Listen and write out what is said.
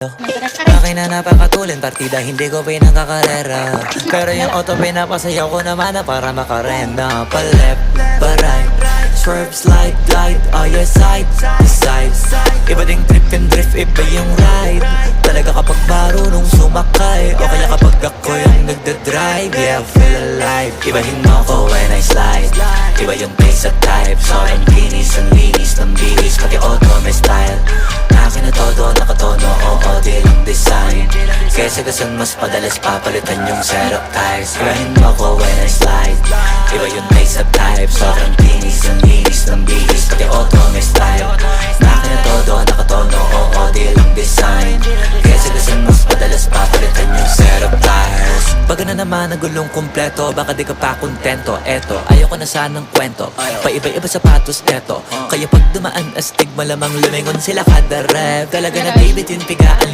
Akin na napakatulin, partida hindi ko pinagkakarera. Pero yung auto pinapasayaw ko naman na para makarenda. Pa-left, pa-right, swerve, slide, glide, all your side to side. Iba ding trip and drift, iba yung ride. Talaga kapag marunong sumakay, o kaya kapag ako yung nagdadrive. Yeah, I feel alive. Ibahin mo ko when I slide. Iba yung pace at type. Sobrang kinis, ang linis ng bihis, pati auto may style. Akin na todo, nakatono, oo, di lang design. Kesa gasan mas padalas papalitan yung setup ties. Ibahin mo ko when I slide. Iba yung pace at type. Sobrang kinis, ang linis ng bihis, pati auto may style. Akin na todo, nakatono, oo, di lang design. Kesa gasan mas padalas papalitan yung setup ties. Pag na naman ang gulong kumpleto, baka di ka pa kontento. Eto, ayoko na sanang kwento, paiba-iba sapatos neto. Kaya pag dumaan astig, malamang lumingon sila kada rep. Talaga na baby, tinpigaan